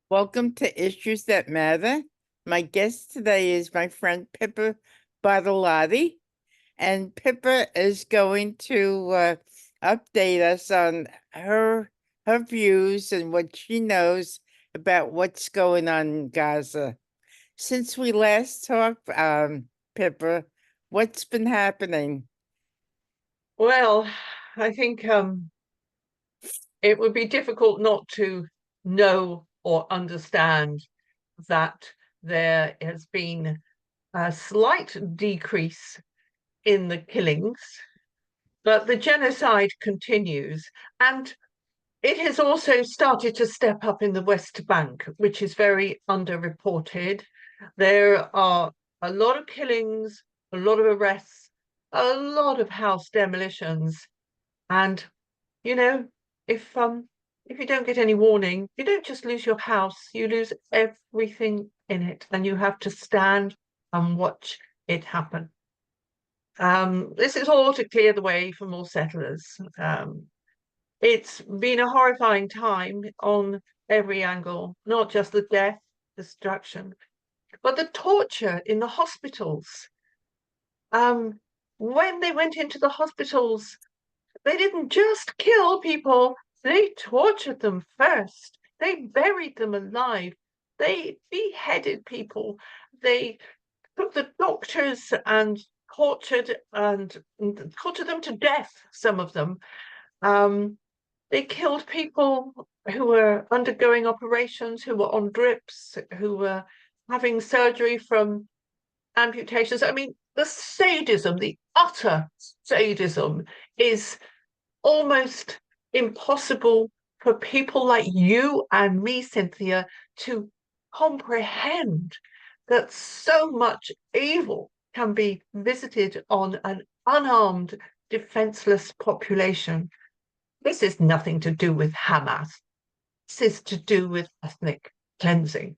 Welcome to Issues That Matter. My guest today is my friend Pippa Bartolotti, and Pippa is going to update us on her views and what she knows about what's going on in Gaza. Since we last talked, Pippa, what's been happening? Well, I think it would be difficult not to know or understand that there has been a slight decrease in the killings, but the genocide continues. And it has also started to step up in the West Bank, which is very underreported. There are a lot of killings, a lot of arrests, a lot of house demolitions, and you know, if you don't get any warning, you don't just lose your house, you lose everything in it, and you have to stand and watch it happen. This is all to clear the way for more settlers. It's been a horrifying time on every angle, not just the death, destruction, but the torture in the hospitals. Um, when they went into the hospitals, they didn't just kill people, they tortured them first. They buried them alive. They beheaded people. They took the doctors and tortured them to death, some of them. They killed people who were undergoing operations, who were on drips, who were having surgery from amputations. I mean, the sadism, the utter sadism is almost impossible for people like you and me, Cynthia, to comprehend that so much evil can be visited on an unarmed, defenseless population. This is nothing to do with Hamas. This is to do with ethnic cleansing.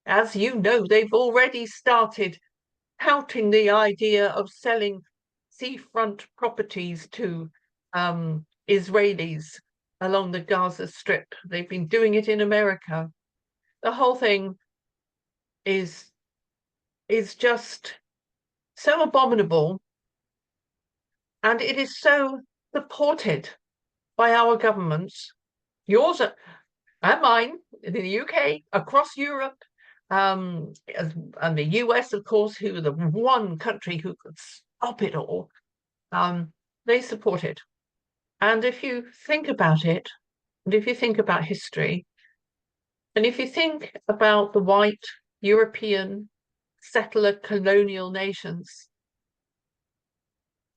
As you know, they've already started touting the idea of selling seafront properties to Israelis along the Gaza Strip. They've been doing it in America. The whole thing is just so abominable, and it is so supported by our governments, yours and mine, in the UK, across Europe, and the US, of course, who are the one country who could stop it all. They support it. And if you think about it, and if you think about history, and if you think about the white European settler colonial nations,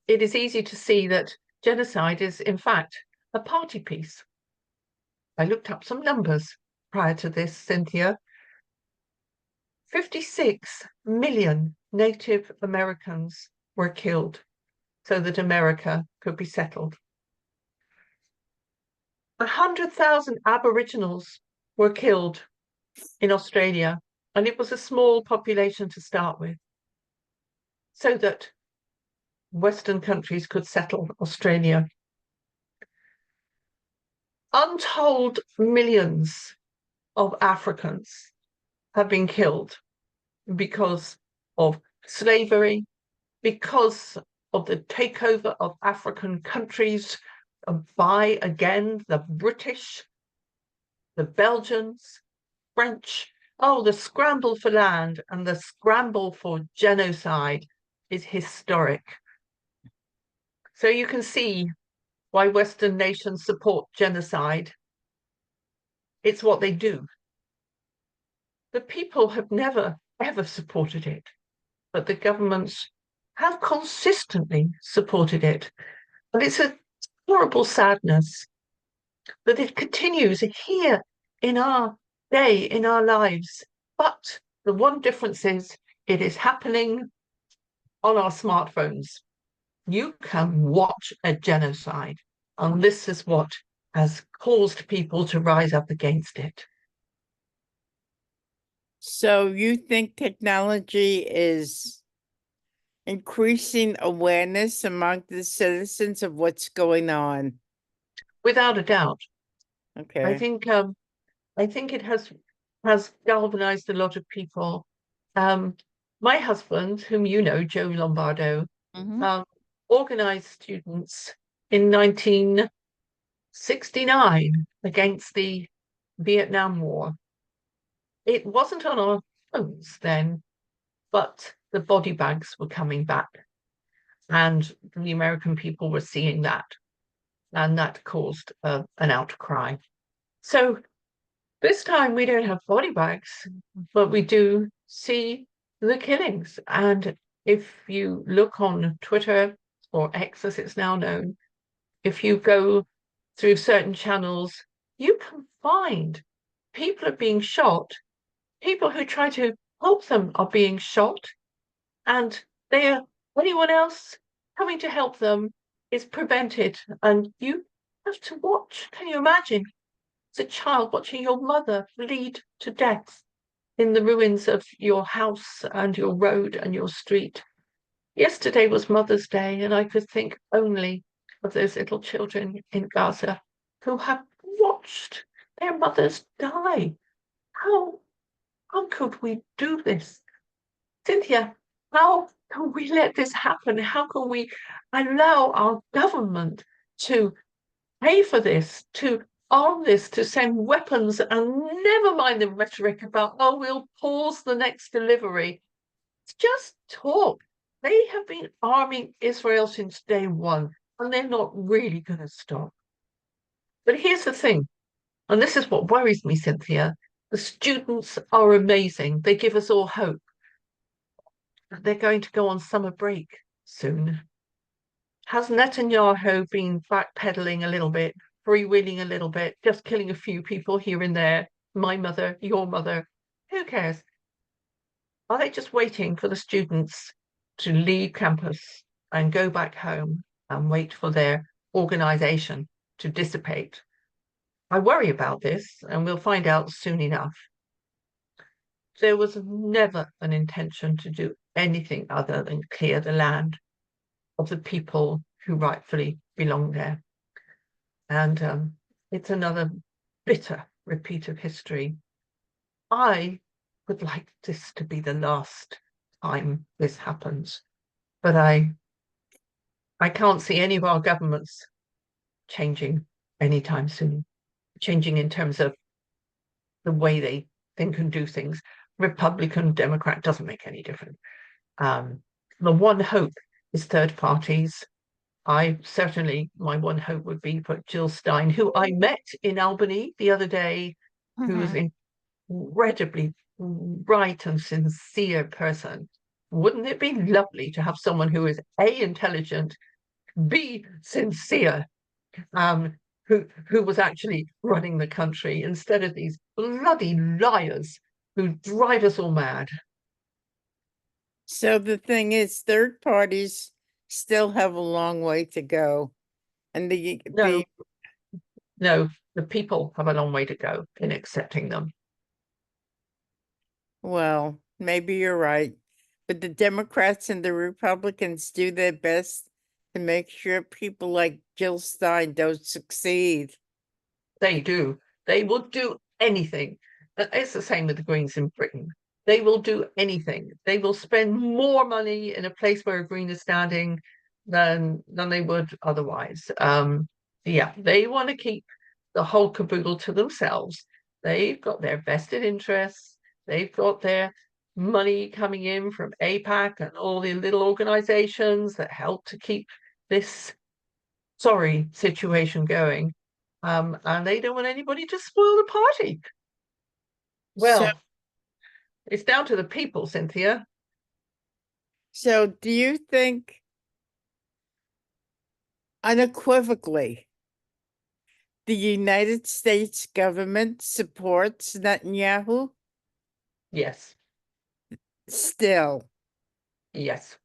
it is easy to see that genocide is, in fact, a party piece. I looked up some numbers prior to this, Cynthia. 56 million Native Americans were killed so that America could be settled. 100,000 Aboriginals were killed in Australia, and it was a small population to start with, so that Western countries could settle Australia. Untold millions of Africans have been killed because of slavery, because of the takeover of African countries by, again, the British, the Belgians, French. Oh, the scramble for land and the scramble for genocide is historic. So you can see why Western nations support genocide. It's what they do. The people have never, ever supported it, but the governments have consistently supported it. And it's a horrible sadness that it continues here in our day, in our lives. But the one difference is it is happening on our smartphones. You can watch a genocide, and this is what has caused people to rise up against it. So you think technology is increasing awareness among the citizens of what's going on? Without a doubt. I Okay. think um, I think it has. has galvanized a lot of people. My husband, whom you know, Joe Lombardo, Mhm. um, organized students in 1969 against the Vietnam War. It wasn't on our phones then, but the body bags were coming back, and the American people were seeing that, and that caused an outcry. So this time we don't have body bags, but we do see the killings. And if you look on Twitter, or X as it's now known, if you go through certain channels, you can find people are being shot, people who try to help them are being shot, and anyone else coming to help them is prevented. And you have to watch. Can you imagine? As a child watching your mother bleed to death in the ruins of your house and your road and your street. Yesterday was Mother's Day, and I could think only of those little children in Gaza who have watched their mothers die. How how could we do this? Cynthia, how can we let this happen? How can we allow our government to pay for this, to arm this, to send weapons, and never mind the rhetoric about, oh, we'll pause the next delivery? It's just talk. They have been arming Israel since day one, and they're not really going to stop. But here's the thing, and this is what worries me, Cynthia. The students are amazing. They give us all hope. They're going to go on summer break soon. Has Netanyahu been backpedaling a little bit, freewheeling a little bit, just killing a few people here and there? My mother, your mother, who cares? Are they just waiting for the students to leave campus and go back home and wait for their organization to dissipate? I worry about this, and we'll find out soon enough. There was never an intention to do anything other than clear the land of the people who rightfully belong there. And it's another bitter repeat of history. I would like this to be the last time this happens, but I can't see any of our governments changing anytime soon, changing in terms of the way they think and do things. Republican, Democrat doesn't make any difference. The one hope is third parties. My one hope would be for Jill Stein, who I met in Albany the other day, who is Mhm. an incredibly bright and sincere person. Wouldn't it be lovely to have someone who is A, intelligent, B, sincere, um, who was actually running the country instead of these bloody liars who drive us all mad? So the thing is, third parties still have a long way to go. And No, no, the people have a long way to go in accepting them. well, maybe you're right. But the Democrats and the Republicans do their best to make sure people like Jill Stein don't succeed. They do. They will do anything. It's the same with the Greens in Britain. They will do anything. They will spend more money in a place where a Green is standing than they would otherwise. Yeah, they want to keep the whole caboodle to themselves. They've got their vested interests. They've got their money coming in from APAC and all the little organizations that help to keep this sorry situation going. And they don't want anybody to spoil the party. So, Well, it's down to the people, Cynthia. so do you think unequivocally the United States government supports Netanyahu Yes, still? yes,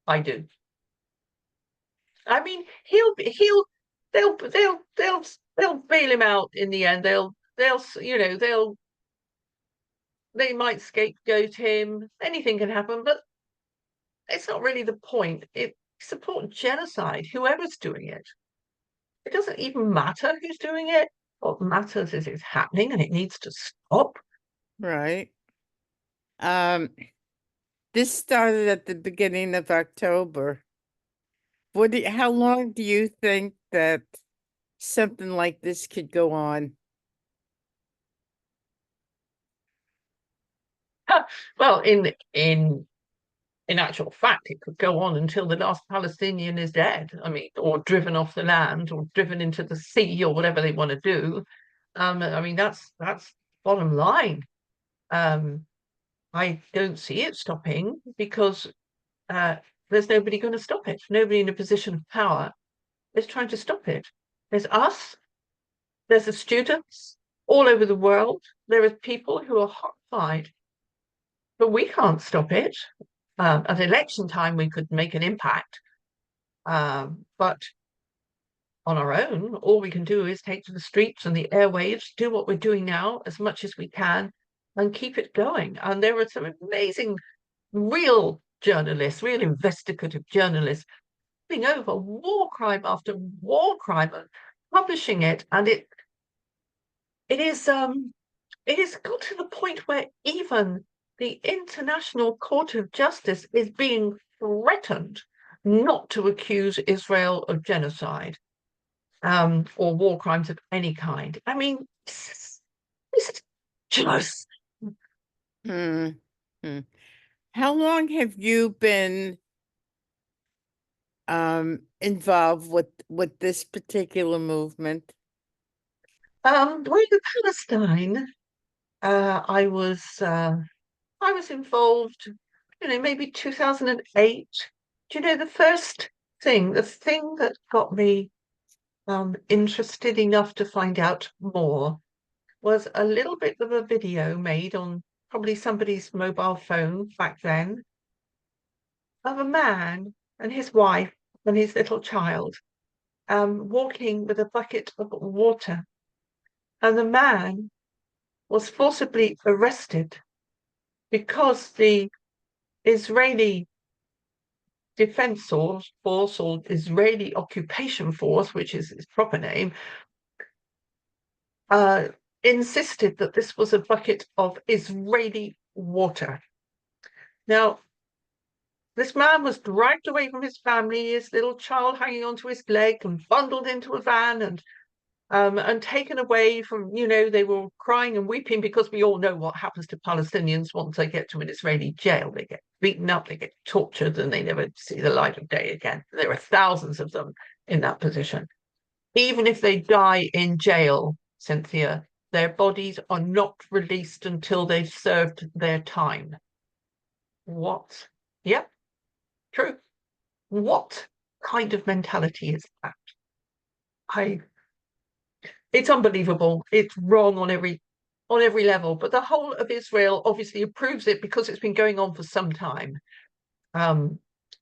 I do. I mean, he'll they'll bail him out in the end. They might scapegoat him. Anything can happen, but it's not really the point. It support genocide, whoever's doing it. It doesn't even matter who's doing it. What matters is it's happening and it needs to stop. Right. This started at the beginning of October. How long do you think that something like this could go on? Well, in actual fact, it could go on until the last Palestinian is dead. I mean, or driven off the land, or driven into the sea, or whatever they want to do. I mean, that's bottom line. I don't see it stopping because there's nobody going to stop it. Nobody in a position of power is trying to stop it. There's us. There's the students all over the world. There are people who are horrified, but we can't stop it. At election time, we could make an impact, but on our own, all we can do is take to the streets and the airwaves, do what we're doing now as much as we can, and keep it going. And there are some amazing, real journalists, real investigative journalists, going over war crime after war crime and publishing it, and it is got to the point where even the International Court of Justice is being threatened not to accuse Israel of genocide, or war crimes of any kind. I mean, this is just. Hmm. Hmm. How long have you been involved with this particular movement? Well, in Palestine, I was involved, maybe 2008. Do you know the thing that got me interested enough to find out more was a little bit of a video made on probably somebody's mobile phone back then of a man and his wife and his little child walking with a bucket of water. And the man was forcibly arrested because the Israeli Defense Force or Israeli Occupation Force, which is its proper name, insisted that this was a bucket of Israeli water. Now, this man was dragged away from his family, his little child hanging onto his leg, and bundled into a van and taken away from, they were crying and weeping because we all know what happens to Palestinians once they get to an Israeli jail. They get beaten up, they get tortured, and they never see the light of day again. There are thousands of them in that position. Even if they die in jail, Cynthia, their bodies are not released until they've served their time. What? Yep, true. What kind of mentality is that? It's unbelievable. It's wrong on every level. But the whole of Israel obviously approves it because it's been going on for some time.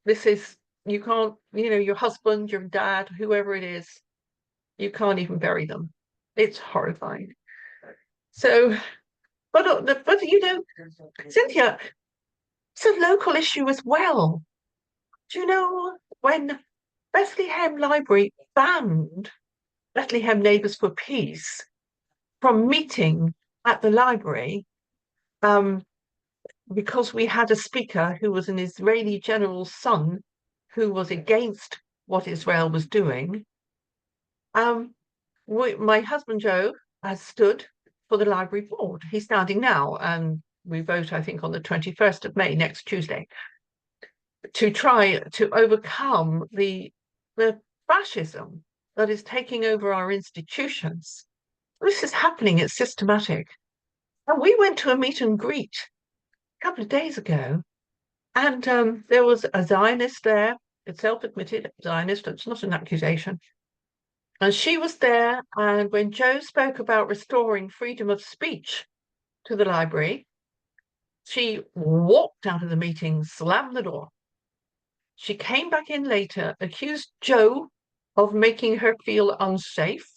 This is you can't, your husband, your dad, whoever it is, you can't even bury them. It's horrifying. So, but Cynthia, it's a local issue as well. Do you know when Bethlehem Library banned Bethlehem Neighbours for Peace from meeting at the library, because we had a speaker who was an Israeli general's son who was against what Israel was doing. My husband Joe has stood for the library board. He's standing now, and we vote, I think, on the 21st of May, next Tuesday, to try to overcome the fascism that is taking over our institutions. This is happening, it's systematic. And we went to a meet and greet a couple of days ago, and there was a Zionist there, a self-admitted Zionist, it's not an accusation. And she was there, and when Joe spoke about restoring freedom of speech to the library, she walked out of the meeting, slammed the door. She came back in later, accused Joe of making her feel unsafe,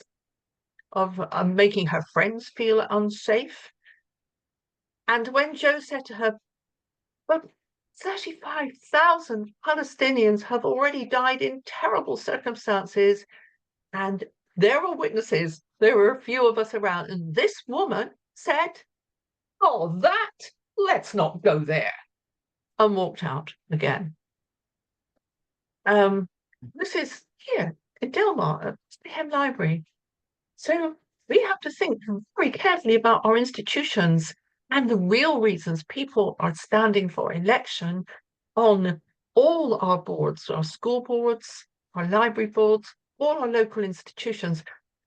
of making her friends feel unsafe. And when Joe said to her, but 35,000 Palestinians have already died in terrible circumstances, and there are witnesses, there were a few of us around, and this woman said, Oh, that? Let's not go there. And walked out again. This is here in Delmar at the Library. So we have to think very carefully about our institutions and the real reasons people are standing for election on all our boards, our school boards, our library boards, all our local institutions.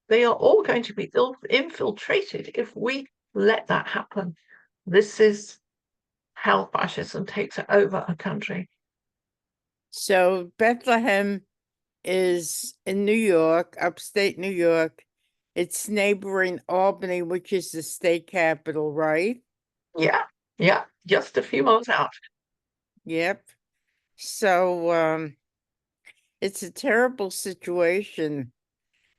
They are all going to be infiltrated if we let that happen. This is how fascism takes over a country. So Bethlehem is in New York, upstate New York. It's neighboring Albany, which is the state capital, right? Yeah, just a few miles out. Yep. So it's a terrible situation.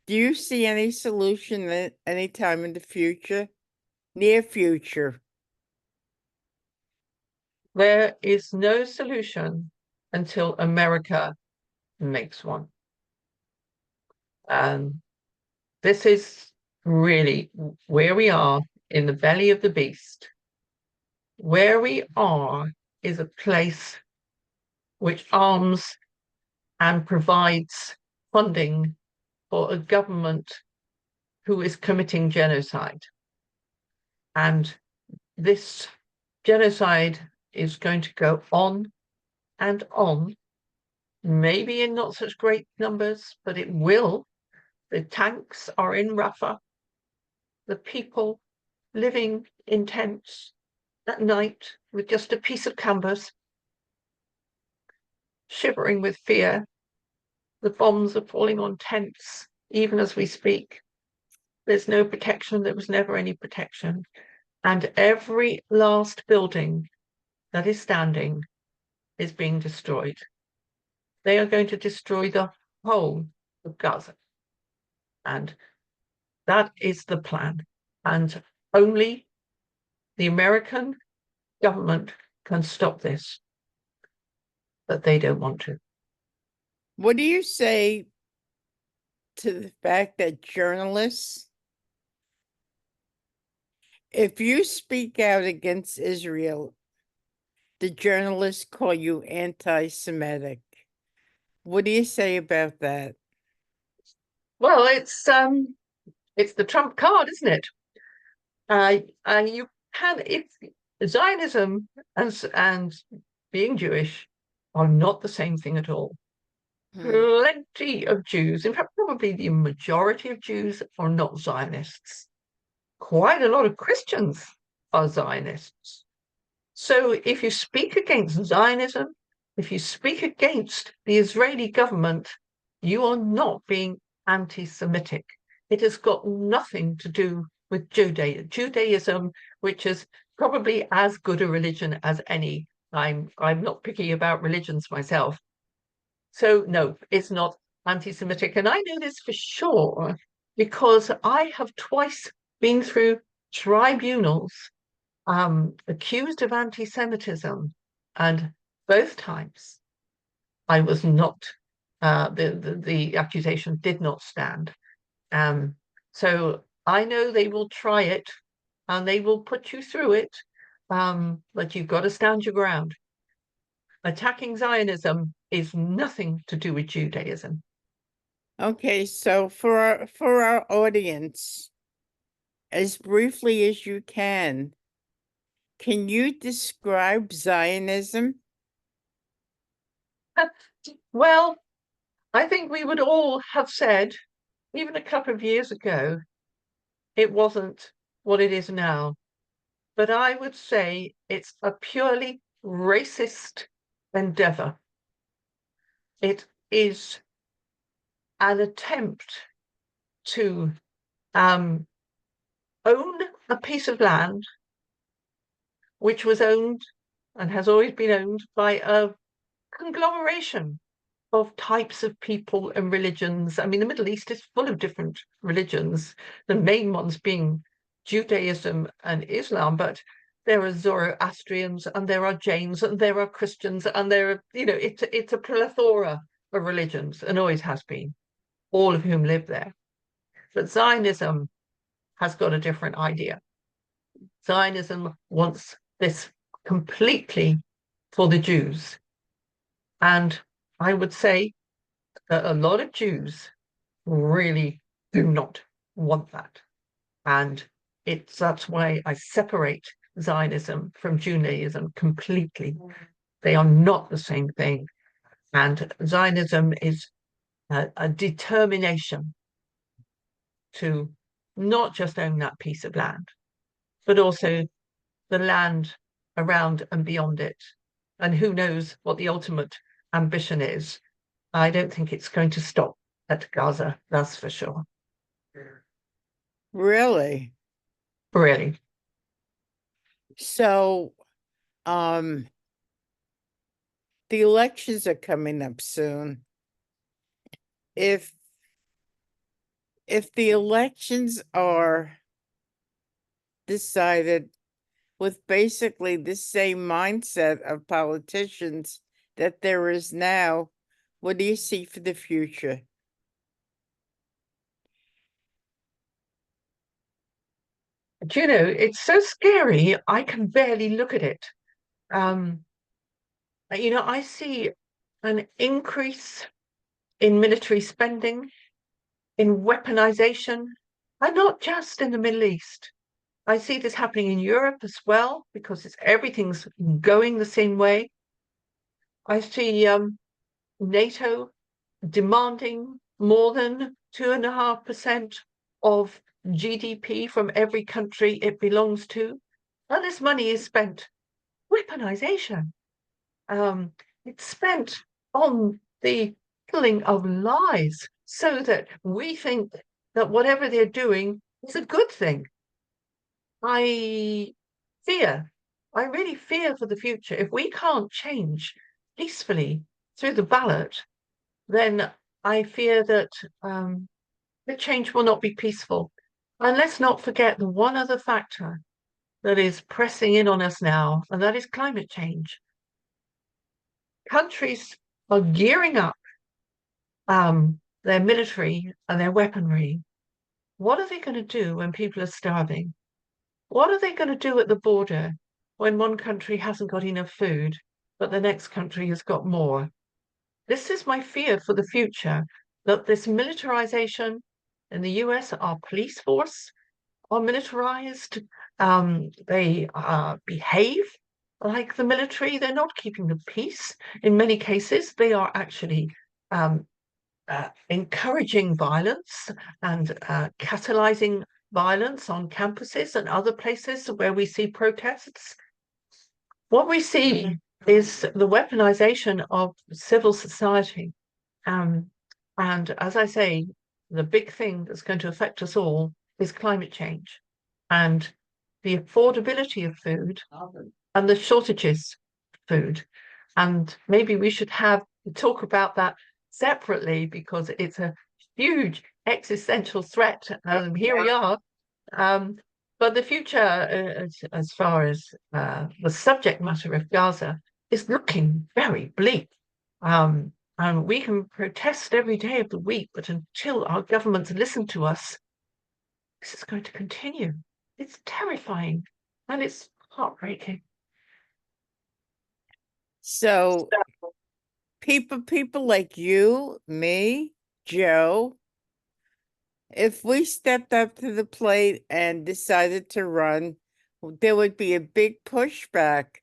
Do you see any solution at any time in the future? Near future? There is no solution until America makes one. This is really where we are in the belly of the beast. Where we are is a place which arms and provides funding for a government who is committing genocide. And this genocide is going to go on and on, maybe in not such great numbers, but it will. The tanks are in Rafah. The people living in tents at night with just a piece of canvas, shivering with fear. The bombs are falling on tents, even as we speak. There's no protection. There was never any protection. And every last building that is standing is being destroyed. They are going to destroy the whole of Gaza. And that is the plan. And only the American government can stop this. But they don't want to. What do you say to the fact that journalists, if you speak out against Israel, the journalists call you anti-Semitic? What do you say about that? Well, it's the trump card, isn't it? You can, if Zionism and being Jewish are not the same thing at all. Plenty of Jews, in fact, probably the majority of Jews are not Zionists. Quite a lot of Christians are Zionists. So if you speak against Zionism, if you speak against the Israeli government, you are not being anti-Semitic. It has got nothing to do with Judaism, which is probably as good a religion as any. I'm not picky about religions myself. So no, it's not anti-Semitic. And I know this for sure because I have twice been through tribunals accused of anti-Semitism, and both times I was not, the accusation did not stand. So I know they will try it and they will put you through it, but you've got to stand your ground. Attacking Zionism is nothing to do with Judaism. Okay, so for our audience, as briefly as you can you describe Zionism? Well, I think we would all have said, even a couple of years ago, it wasn't what it is now. But I would say it's a purely racist endeavor. It is an attempt to own a piece of land which was owned and has always been owned by a conglomeration of types of people and religions. I mean, the Middle East is full of different religions, the main ones being Judaism and Islam, but there are Zoroastrians and there are Jains and there are Christians and there are, it's a plethora of religions and always has been, all of whom live there. But Zionism has got a different idea. Zionism wants this completely for the Jews. And I would say that a lot of Jews really do not want that. And that's why I separate Zionism from Judaism completely. They are not the same thing. And Zionism is a determination to not just own that piece of land, but also the land around and beyond it. And who knows what the ultimate ambition is. I don't think it's going to stop at Gaza, that's for sure. Really? Really. So, the elections are coming up soon. If the elections are decided with basically the same mindset of politicians that there is now, what do you see for the future? Do you know, it's so scary, I can barely look at it. I see an increase in military spending, in weaponization, and not just in the Middle East. I see this happening in Europe as well, because everything's going the same way. I see NATO demanding more than 2.5% of GDP from every country it belongs to. And this money is spent weaponization. It's spent on the killing of lies so that we think that whatever they're doing is a good thing. I I really fear for the future. If we can't change peacefully through the ballot, then I fear that the change will not be peaceful. And let's not forget the one other factor that is pressing in on us now, and that is climate change. Countries are gearing up their military and their weaponry. What are they going to do when people are starving? What are they going to do at the border when one country hasn't got enough food, but the next country has got more? This is my fear for the future, that this militarization in the US, our police force are militarized. They behave like the military. They're not keeping the peace. In many cases, they are actually encouraging violence and catalyzing violence on campuses and other places where we see protests. What we see is the weaponization of civil society. And as I say, the big thing that's going to affect us all is climate change and the affordability of food and the shortages of food. And maybe we should talk about that separately, because it's a huge existential threat. Here we are. But the future, as far as the subject matter of Gaza, is looking very bleak. And we can protest every day of the week, but until our governments listen to us, this is going to continue. It's terrifying and it's heartbreaking. So people like you, me, Joe, if we stepped up to the plate and decided to run, there would be a big pushback.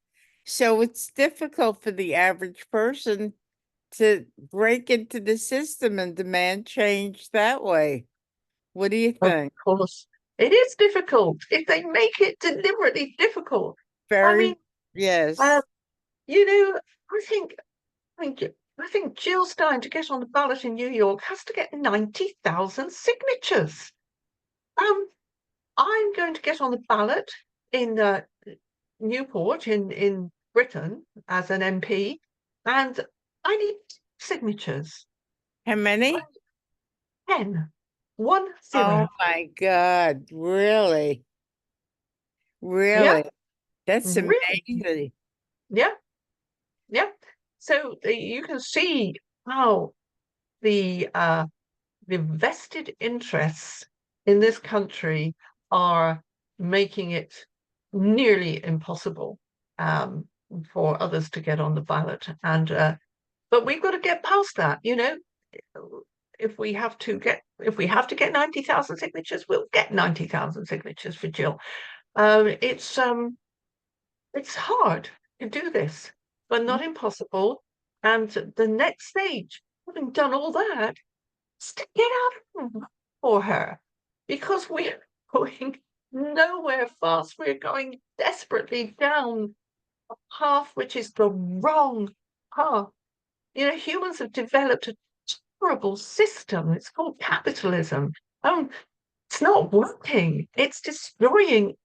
So it's difficult for the average person to break into the system and demand change that way. What do you Of think? course, it is difficult if they make it deliberately difficult. I mean, Yes. you know, I think, I think, I think Jill Stein, to get on the ballot in New York, has to get 90,000 signatures. I'm going to get on the ballot in Newport in Britain as an MP, and I need signatures. How many? 10. 1 Oh 0. my God, really? Yeah, Really? That's really. amazing. Yeah, yeah. So you can see how the vested interests in this country are making it nearly impossible for others to get on the ballot. And but we've got to get past that, you know. If we have to get 90,000 signatures, we'll get 90,000 signatures for Jill. It's hard to do this, but not impossible. And the next stage, having done all that, is to get out for her, because we're going nowhere fast. We're going desperately down a path which is the wrong path. You know, humans have developed a terrible system. It's called capitalism. It's not working. It's destroying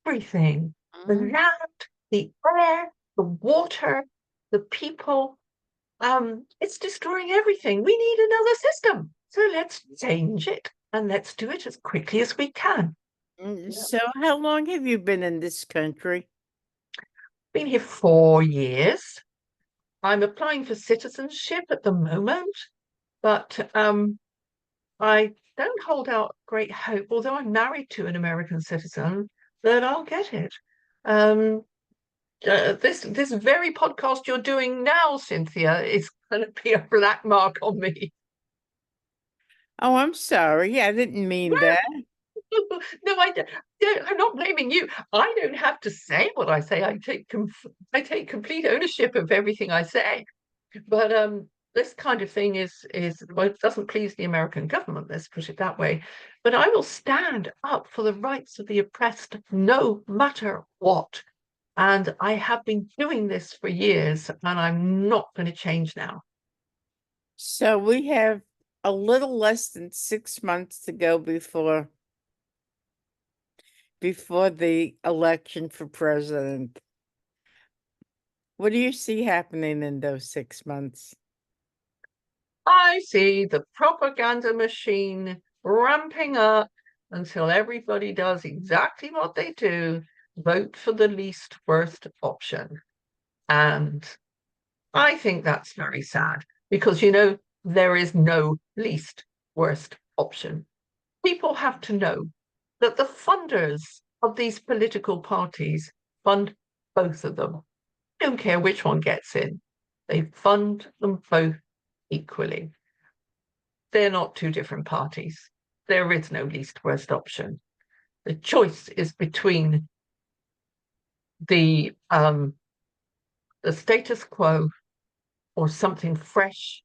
everything. The land, the air, the water, the people. It's destroying everything. We need another system. So let's change it, and let's do it as quickly as we can. So how long have you been in this country? Been here 4 years. I'm applying for citizenship at the moment, but I don't hold out great hope, although I'm married to an American citizen, that I'll get it. This very podcast you're doing now, Cynthia, is going to be a black mark on me. Oh, I'm sorry. I didn't mean that. No, I don't. I'm not blaming you. I don't have to say what I say. I take complete ownership of everything I say. But this kind of thing is well, it doesn't please the American government, let's put it that way. But I will stand up for the rights of the oppressed no matter what. And I have been doing this for years, and I'm not going to change now. So we have a little less than 6 months to go before the election for president. What do you see happening in those 6 months? I see the propaganda machine ramping up until everybody does exactly what they do, vote for the least worst option. And I think that's very sad because, you know, there is no least worst option. People have to know that the funders of these political parties fund both of them. I don't care which one gets in. They fund them both equally. They're not two different parties. There is no least worst option. The choice is between the status quo or something fresh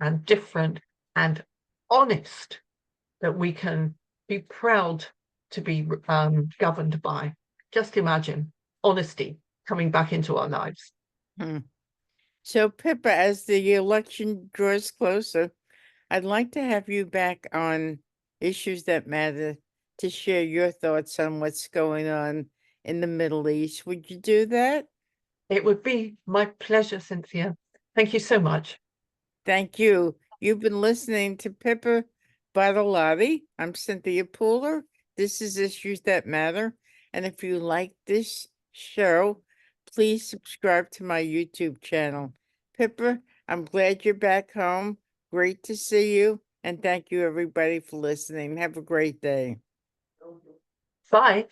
and different and honest that we can be proud to be governed by. Just imagine honesty coming back into our lives. So, Pippa, as the election draws closer, I'd like to have you back on Issues That Matter to share your thoughts on what's going on in the Middle East. Would you do that? It would be my pleasure, Cynthia. Thank you so much. Thank you. You've been listening to Pippa Bartolotti. I'm Cynthia Pooler. This is Issues That Matter. And if you like this show, please subscribe to my YouTube channel. Pippa, I'm glad you're back home. Great to see you. And thank you, everybody, for listening. Have a great day. Bye.